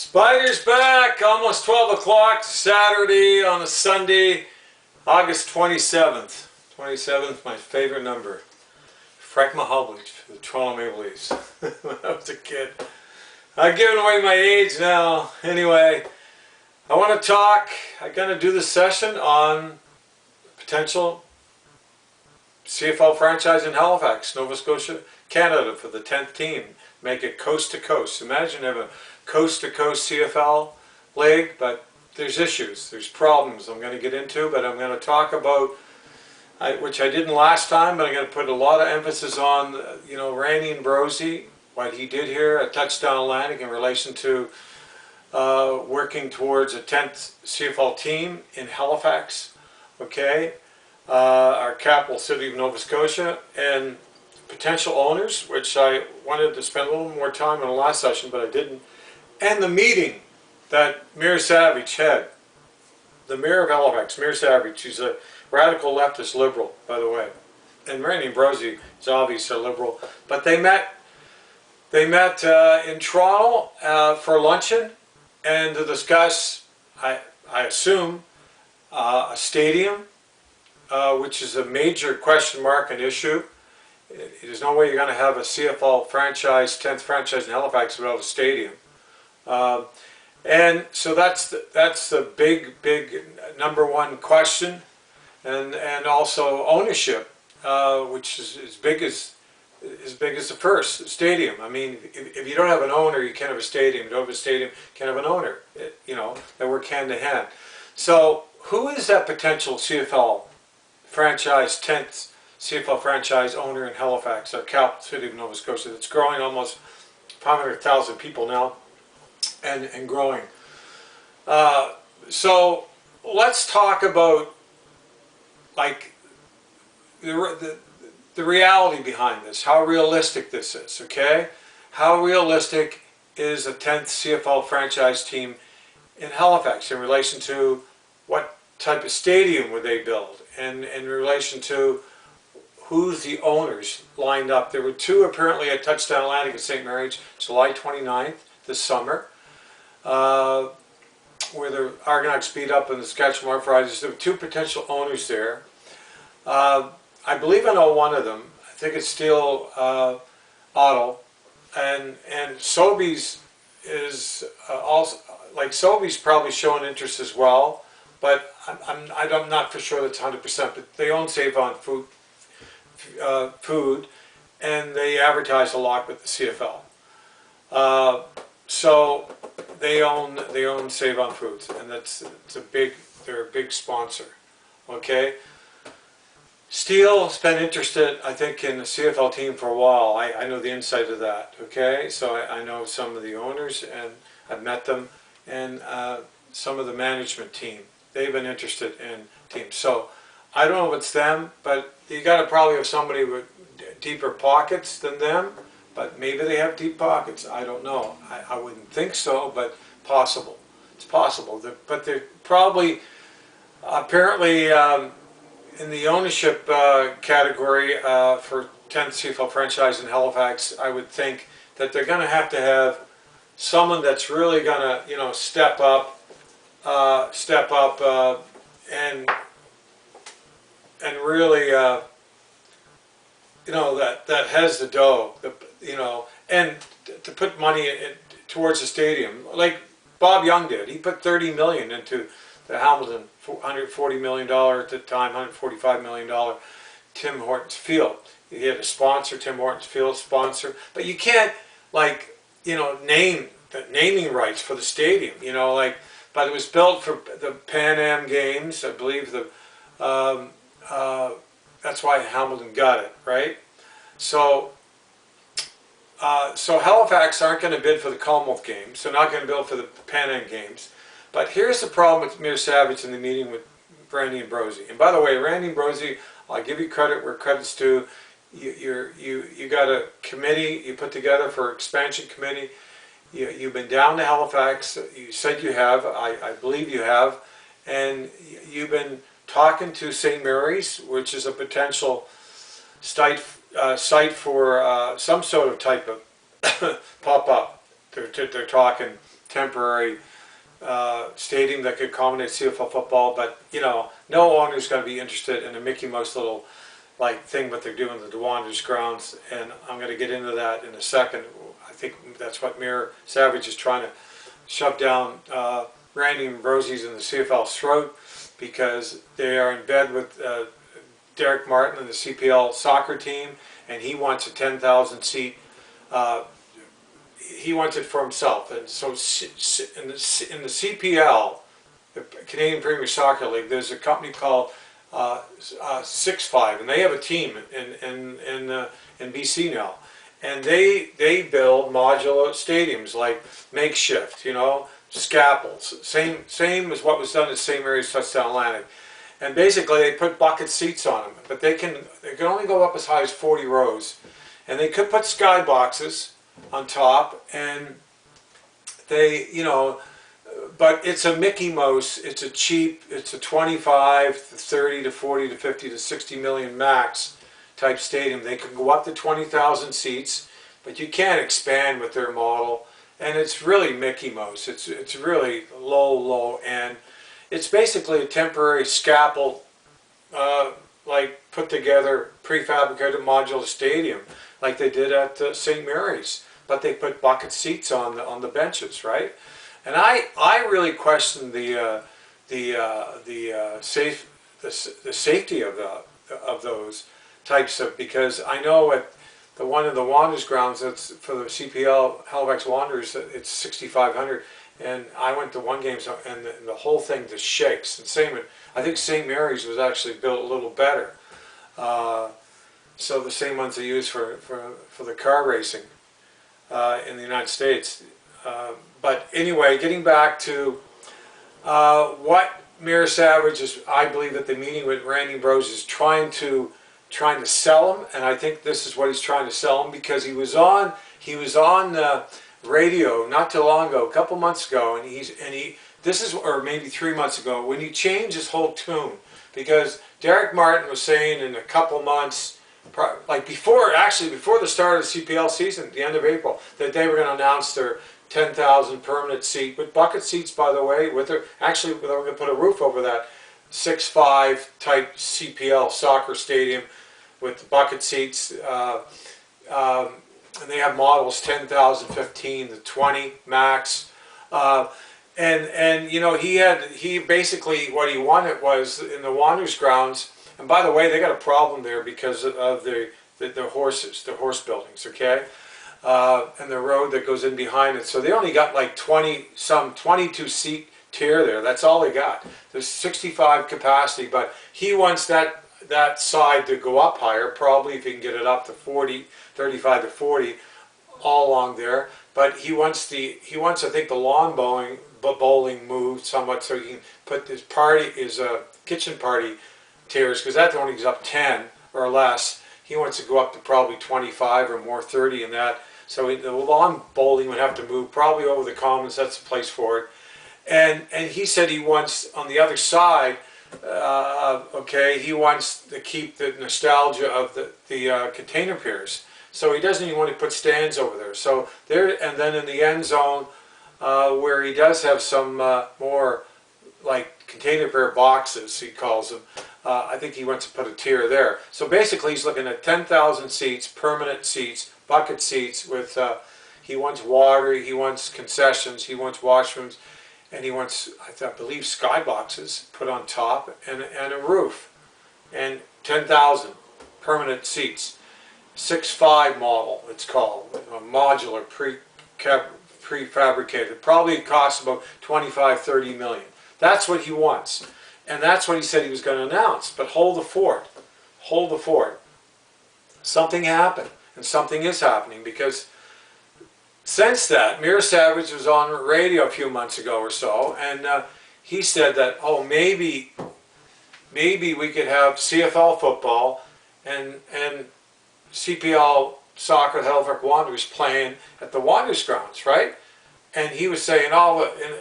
SPYDER's back, almost 12 o'clock, Saturday on a Sunday, August 27th. 27th, my favorite number. Frank Mahovlich for the Toronto Maple Leafs when I was a kid. I've given away my age now. Anyway, I want to talk, I'm going to do this session on potential CFL franchise in Halifax, Nova Scotia, Canada for the 10th team. Make it coast to coast. Imagine having a coast to coast CFL league, but there's issues, there's problems I'm going to get into, but I'm going to talk about, which I didn't last time, but I'm going to put a lot of emphasis on, Randy Ambrosie, what he did here at Touchdown Atlantic in relation to working towards a 10th CFL team in Halifax, okay, our capital city of Nova Scotia, and potential owners, which I wanted to spend a little more time on the last session, but I didn't, and the meeting that Mayor Savage had. The Mayor of Halifax, Mayor Savage, he's a radical leftist liberal, by the way, and Randy Ambrosie is obviously a liberal, but they met in Toronto for luncheon and to discuss, I assume, a stadium, which is a major question mark and issue. There's no way you're going to have a CFL franchise, 10th franchise in Halifax without a stadium. And so that's the big number one question, and also ownership, which is as big as the first stadium. I mean, if you don't have an owner, you can't have a stadium. If you don't have a stadium, you can't have an owner. They work hand in hand. So who is that potential CFL franchise, 10th CFL franchise owner in Halifax, our capital city of Nova Scotia, that's growing almost 500,000 people now, and growing. So let's talk about like the reality behind this, how realistic this is, okay? How realistic is a 10th CFL franchise team in Halifax in relation to what type of stadium would they build, and in relation to who's the owners lined up. There were two apparently at Touchdown Atlantic at St. Mary's, July 29th this summer, where the Argonauts beat up on the Saskatchewan Roughriders. There were two potential owners there. I believe I know one of them. I think it's still Otto, and Sobeys is also, like, Sobeys probably showing interest as well, but I'm not for sure that's 100%. But they own Save On Food, and they advertise a lot with the CFL. So they own Save On Foods, and they're a big sponsor. Okay. Steele's been interested, I think, in the CFL team for a while. I know the inside of that. Okay, so I know some of the owners, and I've met them, and some of the management team. They've been interested in teams. So I don't know if it's them, but you got to probably have somebody with deeper pockets than them. But maybe they have deep pockets. I don't know. I wouldn't think so, but possible. It's possible. But they're probably, apparently, in the ownership category for 10th CFL franchise in Halifax, I would think that they're going to have someone that's really going to, step up, and really, that has the dough, and to put money towards the stadium, like Bob Young did. He put $30 million into the Hamilton $140 million at the time, $145 million Tim Hortons Field. He had a sponsor, Tim Hortons Field sponsor, but you can't, name the naming rights for the stadium, but it was built for the Pan Am Games, I believe. That's why Hamilton got it, right? So Halifax aren't going to bid for the Commonwealth Games. They're not going to bid for the Pan Am Games. But here's the problem with Mayor Savage in the meeting with Randy Ambrosie. And by the way, Randy Ambrosie, I'll give you credit where credit's due. You got a committee you put together for expansion committee. You've been down to Halifax. You said you have. I believe you have. And you've been talking to St. Mary's, which is a potential site for some sort of type of pop-up they're talking temporary stadium that could accommodate CFL football, but you know, no owner's going to be interested in a Mickey Mouse little like thing what they're doing at the Wanderers grounds, and I'm going to get into that in a second. I think that's what Mayor Savage is trying to shove down Randy Ambrosie's in the CFL's throat, because they are in bed with Derek Martin and the CPL soccer team, and he wants a 10,000 seat. He wants it for himself, and so in the CPL, the Canadian Premier Soccer League, there's a company called 65, and they have a team in BC now, and they build modular stadiums, like makeshift, you know, scaffolds, same as what was done at St. Mary's Touchdown Atlantic, and basically they put bucket seats on them, but they can only go up as high as 40 rows, and they could put skyboxes on top, and they, you know, but it's a Mickey Mouse, it's a 25 to 30 to 40 to 50 to 60 million max type stadium. They can go up to 20,000 seats, but you can't expand with their model, and it's really Mickey Mouse. It's really low end. It's basically a temporary scaffold, like put together prefabricated modular stadium, like they did at St. Mary's, but they put bucket seats on the benches, right? And I really question the safety of those types of, because I know at one of the Wanderers grounds, that's for the CPL Halifax Wanderers, it's 6,500, and I went to one game, and the whole thing just shakes. And same, I think St. Mary's was actually built a little better. So the same ones they use for the car racing in the United States. But anyway, getting back to what Mayor Savage is, I believe that the meeting with Randy Ambrose is trying to sell him, and I think this is what he's trying to sell him, because he was on radio not too long ago, a couple months ago, and this is, or maybe 3 months ago, when he changed his whole tune, because Derek Martin was saying in a couple months, like before the start of the CPL season, the end of April, that they were going to announce their 10,000 permanent seat, with bucket seats, by the way, actually they're going to put a roof over that 6'5" type CPL soccer stadium with bucket seats, and they have models 10,000, 15 to 20 max, and you know, he basically, what he wanted was in the Wanderers grounds, and by the way, they got a problem there because of the horse buildings, okay? And the road that goes in behind it. So they only got like 22 seat tier there. That's all they got. There's 65 capacity, but he wants that side to go up higher, probably if he can get it up to 40, 35 to 40, all along there. But he wants I think the lawn bowling moved somewhat, so he can put his kitchen party tiers, because that only goes up 10 or less. He wants to go up to probably 25 or more, 30 in that. So the lawn bowling would have to move probably over the commons. That's the place for it. And he said he wants, on the other side, okay, he wants to keep the nostalgia of the container piers. So he doesn't even want to put stands over there. So there, and then in the end zone, where he does have some more like container pier boxes, he calls them. I think he wants to put a tier there. So basically he's looking at 10,000 seats, permanent seats, bucket seats with, he wants water, he wants concessions, he wants washrooms, and he wants, I believe, skyboxes put on top, and a roof. And 10,000 permanent seats. 6'5" model, it's called, a modular, prefabricated. Probably costs about 25, 30 million. That's what he wants. And that's what he said he was going to announce. But hold the fort. Hold the fort. Something happened. And something is happening, because since that, Mayor Savage was on radio a few months ago or so, and he said that, oh, maybe we could have CFL football and CPL soccer, the Halifax Wanderers, playing at the Wanderers grounds, right? And he was saying,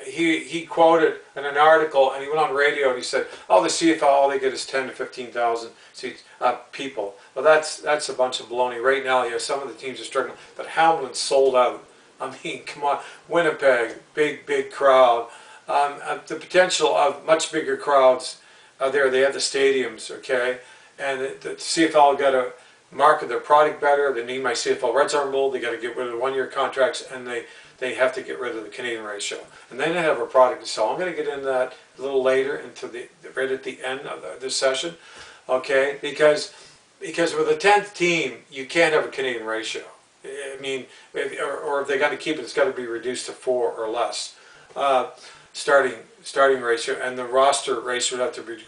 he quoted in an article, and he went on radio and he said, oh, the CFL, all they get is 10 to 15,000 seats, people. Well, that's a bunch of baloney. Right now, some of the teams are struggling, but Hamlin's sold out I mean, come on, Winnipeg, big crowd. The potential of much bigger crowds there. They have the stadiums, okay? And the CFL got to market their product better. They need my CFL Red Arm mold. They got to get rid of the one-year contracts, and they have to get rid of the Canadian ratio. And then they have a product to sell. I'm going to get into that a little later, right at the end of this session, okay? Because with a 10th team, you can't have a Canadian ratio. I mean, or if they got to keep it, it's got to be reduced to 4 or less starting ratio, and the roster ratio would have to be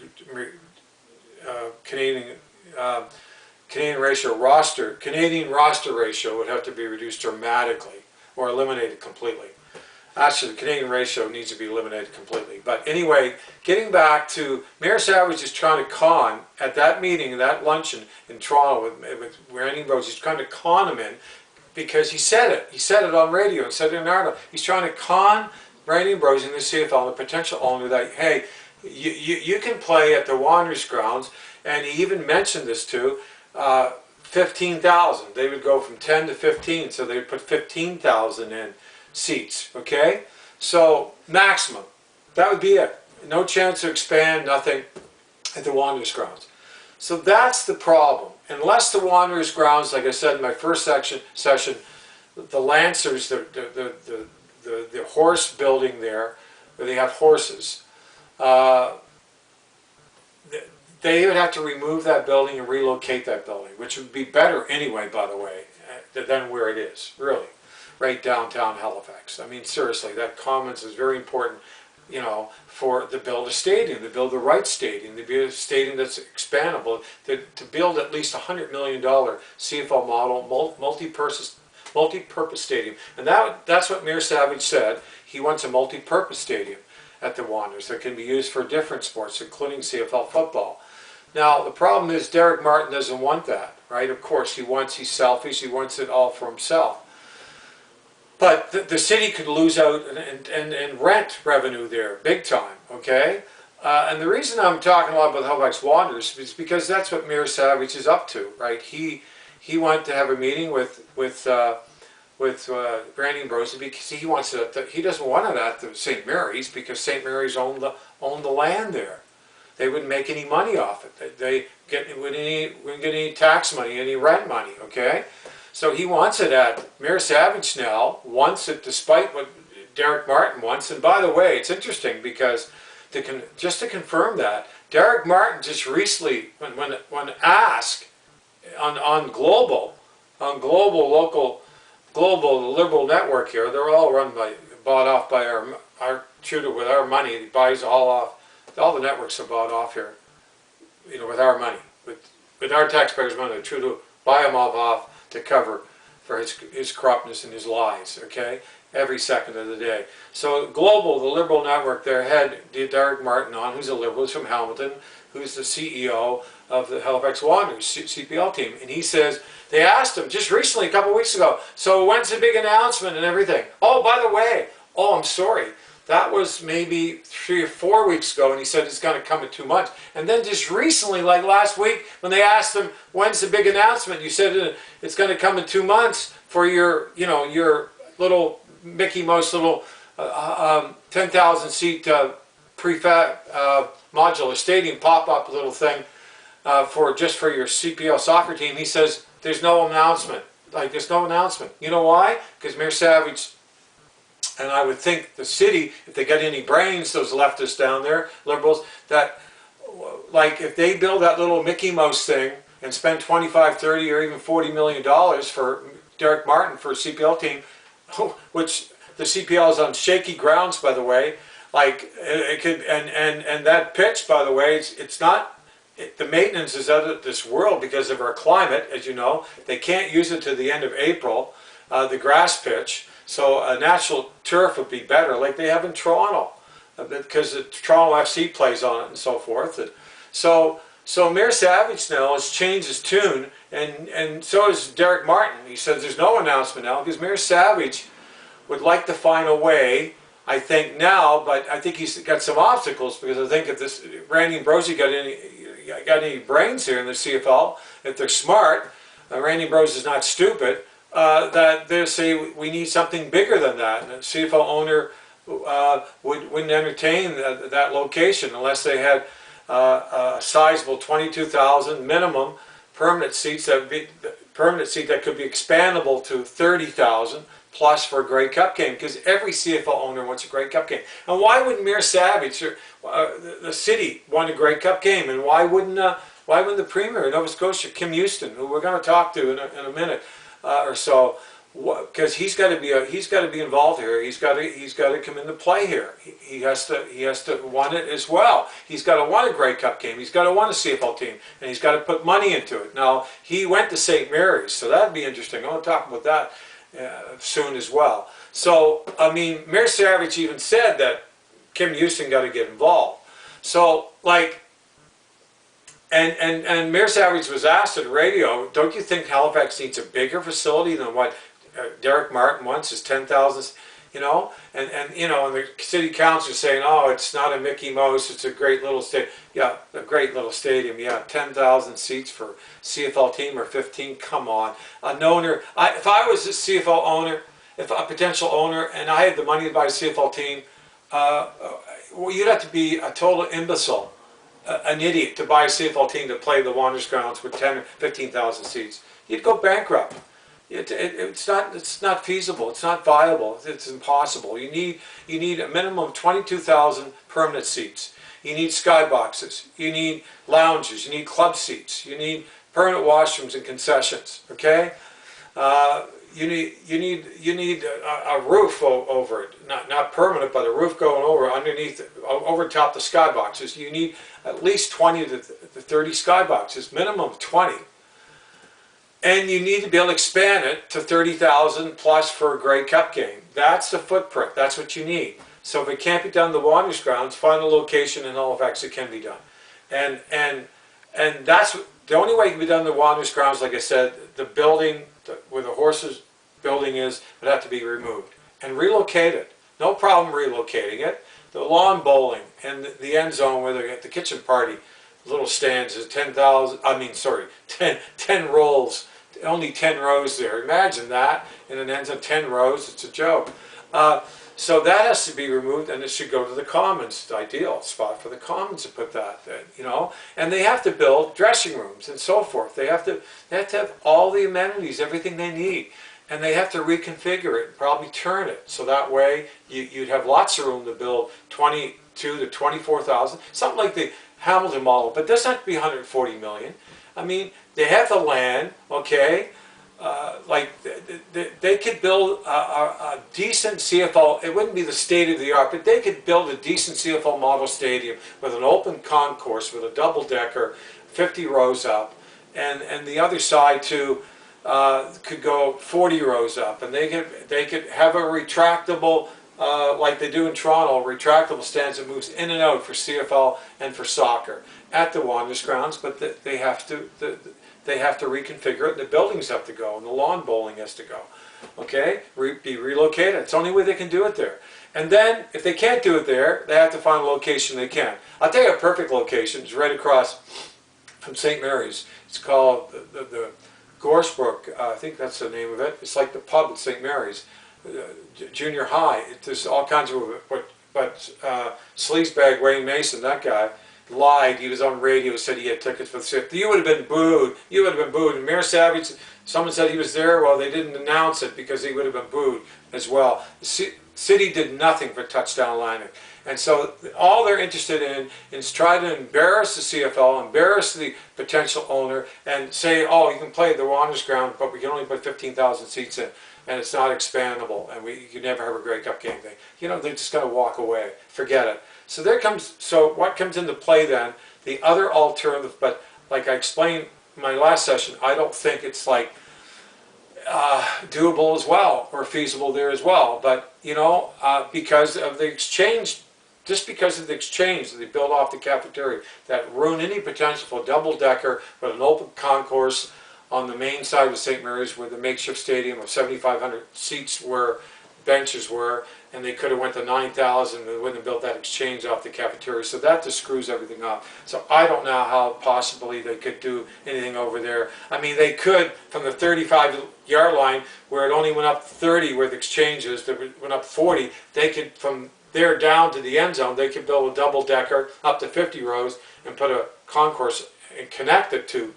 Canadian roster ratio would have to be reduced dramatically or eliminated completely. Actually, the Canadian ratio needs to be eliminated completely. But anyway, getting back to Mayor Savage is trying to con, at that meeting, that luncheon in Toronto with Randy Rose, he's trying to con him in because he said it. He said it on radio and said it in an article. He's trying to con Randy Ambrosie and the CFL, the potential owner, that, hey, you can play at the Wanderers grounds, and he even mentioned this too, 15,000. They would go from 10 to 15, so they would put 15,000 in seats, okay? So maximum, that would be it. No chance to expand, nothing at the Wanderers grounds. So that's the problem. Unless the Wanderers grounds, like I said in my first session, the Lancers, the horse building there, where they have horses, they would have to remove that building and relocate that building, which would be better anyway, by the way, than where it is, really, right downtown Halifax. I mean, seriously, that Commons is very important, you know, to build a stadium, to build the right stadium, to build a stadium that's expandable, to build at least $100 million CFL model, multi-purpose stadium. And that's what Mayor Savage said. He wants a multi-purpose stadium at the Wanderers that can be used for different sports, including CFL football. Now, the problem is Derek Martin doesn't want that, right? Of course, he's selfish, he wants it all for himself. But the city could lose out and rent revenue there, big time, okay? And the reason I'm talking a lot about the Halifax Wanderers is because that's what Mayor Savage is up to, right? He wanted to have a meeting with Randy Ambrosie because he wants it. He doesn't want it at the St. Mary's because St. Mary's owned the land there. They wouldn't make any money off it. They wouldn't get any tax money, any rent money. Okay, so he wants it at Mayor Savage now wants it despite what Derek Martin wants. And by the way, it's interesting because just to confirm that, Derek Martin just recently, when asked on global liberal network here, they're all bought off by our Trudeau with our money. He buys all off. All the networks are bought off here, you know, with our money, with our taxpayers' money. Trudeau buy them all off to cover for his corruptness and his lies. Okay, every second of the day. So Global, the liberal network, their head Derek Martin on, who's a liberal, who's from Hamilton, who's the CEO of the Halifax Wanderers CPL team, and he says they asked him just recently, a couple of weeks ago. So when's the big announcement and everything? Oh, by the way, I'm sorry. That was maybe 3 or 4 weeks ago, and he said it's going to come in 2 months. And then just recently, like last week, when they asked him, when's the big announcement, you said it's going to come in 2 months for your little Mickey Mouse little 10,000 seat prefab modular stadium pop-up little thing for your CPL soccer team. He says there's no announcement. Like, there's no announcement. You know why? Because Mayor Savage, and I would think the city, if they got any brains, those leftists down there, liberals, that, like, if they build that little Mickey Mouse thing and spend 25, 30, or even $40 million for Derek Martin for a CPL team, which the CPL is on shaky grounds, by the way, like, it could, and that pitch, by the way, it's not, the maintenance is out of this world because of our climate, as you know. They can't use it to the end of April, the grass pitch. So a natural turf would be better, like they have in Toronto, because the Toronto FC plays on it and so forth. So Mayor Savage now has changed his tune, and so has Derek Martin. He says there's no announcement now because Mayor Savage would like to find a way, I think now, but I think he's got some obstacles because I think if Randy Ambrosie got any brains here in the CFL, if they're smart, Randy Ambrosie is not stupid. that they say we need something bigger than that. And the CFL owner wouldn't entertain that location unless they had a sizable 22,000 minimum permanent seats that could be expandable to 30,000 plus for a Grey Cup game, because every CFL owner wants a Grey Cup game. And why wouldn't Mayor Savage, the city, want a Grey Cup game? And why wouldn't the Premier of Nova Scotia, Kim Houston, who we're going to talk to in a minute or so, because he's got to be involved here. He's got to come into play here. He has to want it as well. He's got to want a Grey Cup game. He's got to want a CFL team, and he's got to put money into it. Now he went to St. Mary's, so that'd be interesting. I want to talk about that soon as well. So I mean, Mayor Savage even said that Kim Houston got to get involved. So like. And Mayor Savage was asked at the radio, don't you think Halifax needs a bigger facility than what Derek Martin wants, is 10,000, you know? And you know, and the city council is saying, oh, it's not a Mickey Mouse, it's a great little stadium. Yeah, a great little stadium, yeah, 10,000 seats for CFL team or 15, come on. An owner, if I was a CFL owner, if a potential owner, and I had the money to buy a CFL team, well, you'd have to be a total imbecile. An idiot to buy a CFL team to play the Wanderers grounds with 10 or 15,000 seats. You'd go bankrupt. It's not feasible. It's not viable. It's impossible. You need a minimum of 22,000 permanent seats. You need skyboxes. You need lounges. You need club seats. You need permanent washrooms and concessions. Okay. You need a roof over it, not permanent, but a roof going over underneath, over top the skyboxes. You need at least 20 to 30 skyboxes, minimum of 20. And you need to be able to expand it to 30,000 plus for a Grey Cup game. That's the footprint. That's what you need. So if it can't be done in the Wanderers grounds, find a location in Halifax that can be done. And that's the only way it can be done in the Wanderers grounds. Like I said, the building where the horses building is would have to be removed and relocated. No problem relocating it. The lawn bowling and the end zone where they get the kitchen party little stands is 10,000. I mean, sorry, 10 rows. Only 10 rows there. Imagine that in an end zone, 10 rows. It's a joke. So that has to be removed, and it should go to the Commons. The ideal spot for the Commons to put that, you know. And they have to build dressing rooms and so forth. They have to have all the amenities, everything they need, and they have to reconfigure it, probably turn it, so that way you'd have lots of room to build 22 to 24,000, something like the Hamilton model. But it doesn't have to be 140 million. I mean, they have the land, okay. Like they could build a decent CFL. It wouldn't be the state of the art, but they could build a decent CFL model stadium with an open concourse with a double decker, 50 rows up, and the other side too could go 40 rows up, and they could have a retractable, like they do in Toronto, retractable stands that moves in and out for CFL and for soccer at the Wanderers grounds, but they have to reconfigure it, and the buildings have to go, and the lawn bowling has to go. Okay, be relocated. It's the only way they can do it there. And then, if they can't do it there, they have to find a location they can. I'll tell you a perfect location. It's right across from St. Mary's. It's called the Gorsbrook. I think that's the name of it. It's like the pub at St. Mary's. Junior high. There's all kinds of, but sleazebag Wayne Mason, that guy, lied. He was on radio, said he had tickets for the CFL. You would have been booed. You would have been booed. And Mayor Savage, someone said he was there. Well, they didn't announce it because he would have been booed as well. The city did nothing for touchdown lining. And so all they're interested in is try to embarrass the CFL, embarrass the potential owner, and say, oh, you can play at the Wanderers ground, but we can only put 15,000 seats in, and it's not expandable, and you can never have a Grey Cup game thing. You know, they're just going to walk away. Forget it. So what comes into play then? The other alternative, but like I explained in my last session, I don't think it's like doable as well or feasible there as well. But you know, because of the exchange, just because of the exchange that they built off the cafeteria, that ruined any potential for a double-decker with an open concourse on the main side of St. Mary's, where the makeshift stadium of 7,500 seats were, benches were, and they could have went to 9,000, they wouldn't have built that exchange off the cafeteria, so that just screws everything up. So I don't know how possibly they could do anything over there. I mean, they could, from the 35-yard line, where it only went up 30 where the exchange is, that went up 40, they could, from there down to the end zone, they could build a double-decker up to 50 rows and put a concourse and connect it to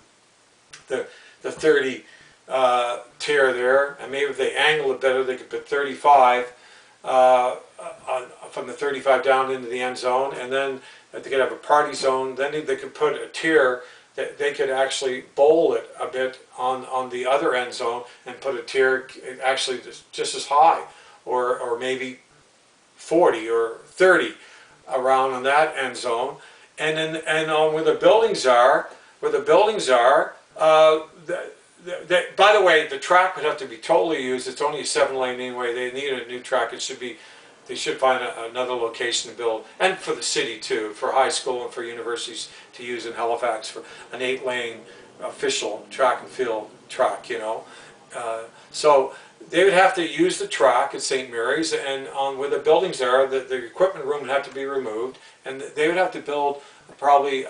the 30 tier there, and maybe if they angle it better, they could put 35 from the 35 down into the end zone, and then they could have a party zone. Then they could put a tier that they could actually bowl it a bit on the other end zone and put a tier actually just as high, or maybe 40 or 30 around on that end zone, and then on where the buildings are, by the way, the track would have to be totally used. It's only a 7-lane anyway. They need a new track. It should be. They should find another location to build, and for the city too, for high school and for universities to use in Halifax for an 8-lane official track and field track. You know, so they would have to use the track at St. Mary's, and on where the buildings are, the equipment room would have to be removed, and they would have to build probably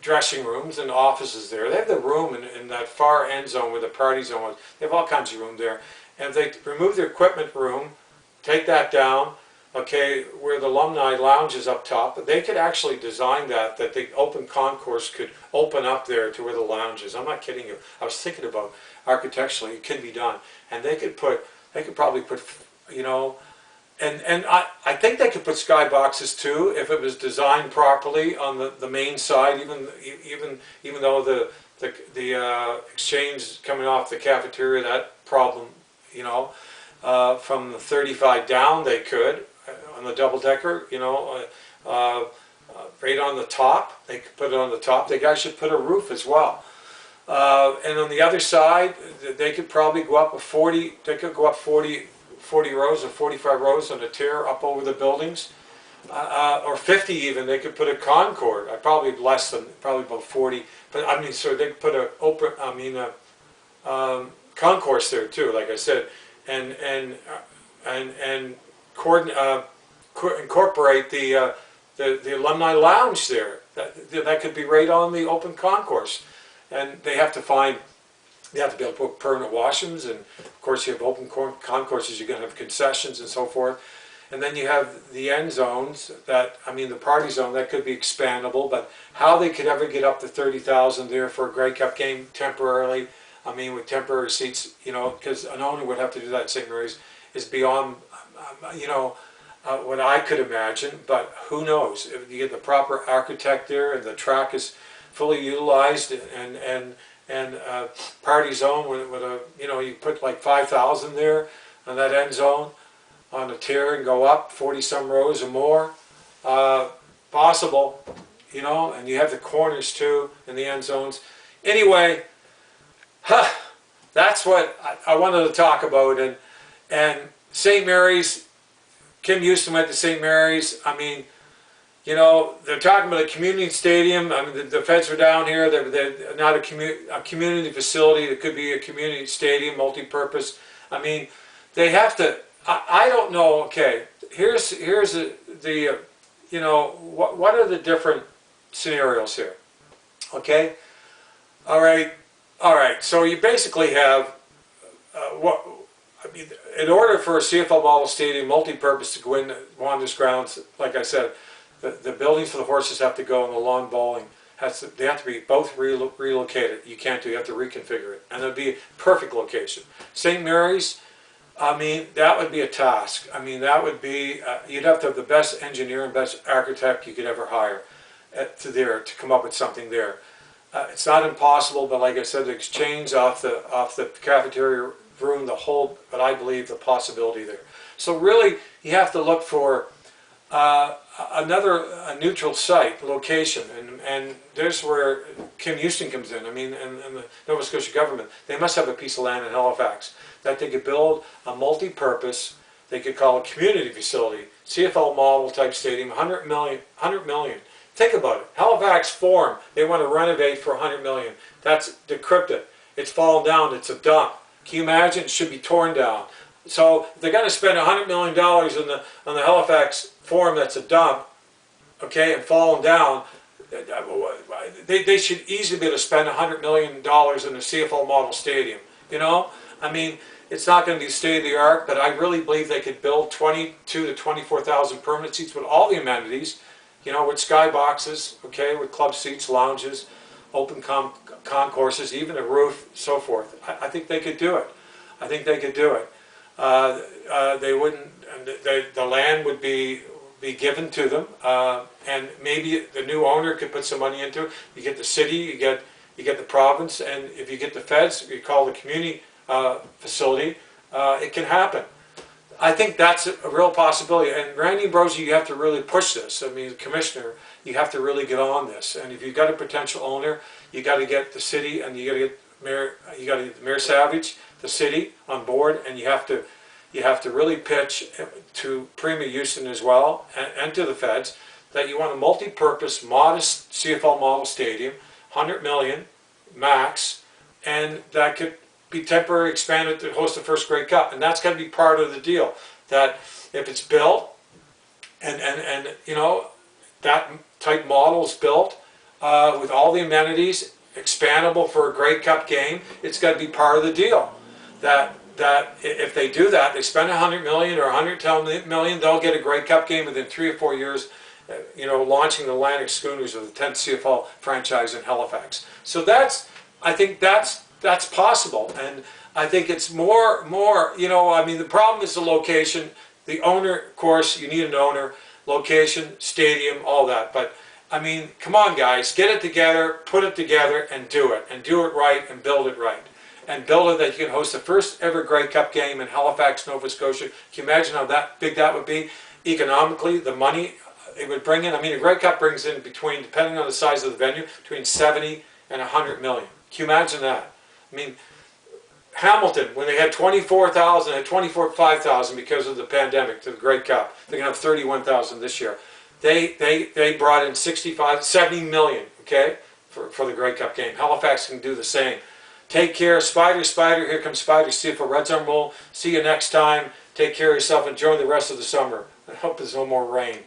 dressing rooms and offices there. They have the room in that far end zone where the party zone was. They have all kinds of room there. And if they remove the equipment room, take that down, okay, where the alumni lounge is up top, they could actually design that the open concourse could open up there to where the lounge is. I'm not kidding you. I was thinking about architecturally, it can be done. And they could probably put, you know, and I think they could put skyboxes too if it was designed properly on the main side, even though the exchange coming off the cafeteria, that problem, you know, from the 35 down they could on the double decker, you know, right on the top. They could put it on the top. They guys should put a roof as well. And on the other side, they could probably go up 40. They could go up 40 rows or 45 rows on a tier up over the buildings, or 50 even. They could put a concord. Probably less than, probably about 40. But I mean, so they could put a open. I mean, concourse there too. Like I said, and incorporate the alumni lounge there. That could be right on the open concourse. And they have to be able to put permanent washrooms, and of course you have open concourses, you're going to have concessions and so forth. And then you have the end zones that, I mean the party zone, that could be expandable, but how they could ever get up to 30,000 there for a Grey Cup game temporarily, I mean with temporary seats, you know, because an owner would have to do that at St. Mary's, is beyond, you know, what I could imagine, but who knows. If you get the proper architect there and the track is fully utilized and party zone with a, you know, you put like 5,000 there on that end zone on a tier and go up 40 some rows or more, possible, you know, and you have the corners too in the end zones. Anyway, that's what I wanted to talk about. And St. Mary's, Kim Houston went to St. Mary's. I mean, you know, they're talking about a community stadium. I mean, the feds were down here. They're not a community facility. It could be a community stadium, multi-purpose. I mean, they have to. I don't know. Okay, here's the you know, what are the different scenarios here? Okay, all right. So you basically have what. I mean, in order for a CFL model stadium, multi-purpose, to go in Wanderers grounds, like I said, the buildings for the horses have to go, and the lawn bowling they have to be both relocated. You can't do. You have to reconfigure it, and it'd be a perfect location. St. Mary's, I mean, that would be a task. I mean, that would be you'd have to have the best engineer and best architect you could ever hire to come up with something there. It's not impossible, but like I said, the exchange off the cafeteria room, but I believe the possibility there. So really, you have to look for a neutral site, location, and there's where Kim Houston comes in. I mean, and the Nova Scotia government, they must have a piece of land in Halifax that they could build a multi-purpose, they could call a community facility, CFL model type stadium, 100 million. Think about it. Halifax Forum, they want to renovate for 100 million. That's decrepit. It's fallen down. It's a dump. Can you imagine? It should be torn down. So if they're going to spend $100 million on the Halifax Forum, that's a dump, okay, and falling down, they should easily be able to spend $100 million in the CFL model stadium. You know, I mean, it's not going to be state of the art, but I really believe they could build 22 to 24,000 permanent seats with all the amenities. You know, with sky boxes, okay, with club seats, lounges, open concourses, even a roof, so forth. I think they could do it. I think they could do it. They wouldn't. The land would be given to them, and maybe the new owner could put some money into it. You get the city, you get the province, and if you get the feds, you call the community facility. It can happen. I think that's a real possibility. And Randy Ambrosie, you have to really push this. I mean, the commissioner, you have to really get on this. And if you've got a potential owner, you got to get the city and you got to get Mayor Savage, the city, on board, and you have to really pitch to Premier Houston as well and to the feds that you want a multi-purpose, modest CFL model stadium, $100 million max, and that could be temporarily expanded to host the first Grey Cup, and that's going to be part of the deal. That if it's built, and you know, that type model is built with all the amenities, expandable for a Grey Cup game, it's got to be part of the deal. That if they do that, they spend $100 million or $110 million, they'll get a Grey Cup game within 3 or 4 years. You know, launching the Atlantic Schooners of the 10th CFL franchise in Halifax. So I think that's possible, and I think it's more, you know, I mean, the problem is the location, the owner, of course, you need an owner, location, stadium, all that, but I mean, come on guys, get it together, put it together, and do it right, and build it right, and build it that you can host the first ever Grey Cup game in Halifax, Nova Scotia. Can you imagine how big that would be? Economically, the money it would bring in, I mean, a Grey Cup brings in between, depending on the size of the venue, between 70 and 100 million. Can you imagine that? I mean, Hamilton, when they had 24,000, had 5,000 because of the pandemic to the Grey Cup. They're going to have 31,000 this year. They brought in 70 million, okay, for the Grey Cup game. Halifax can do the same. Take care, Spider, here comes Spider, CFL Red Zone Bowl. See you next time. Take care of yourself. Enjoy the rest of the summer. I hope there's no more rain.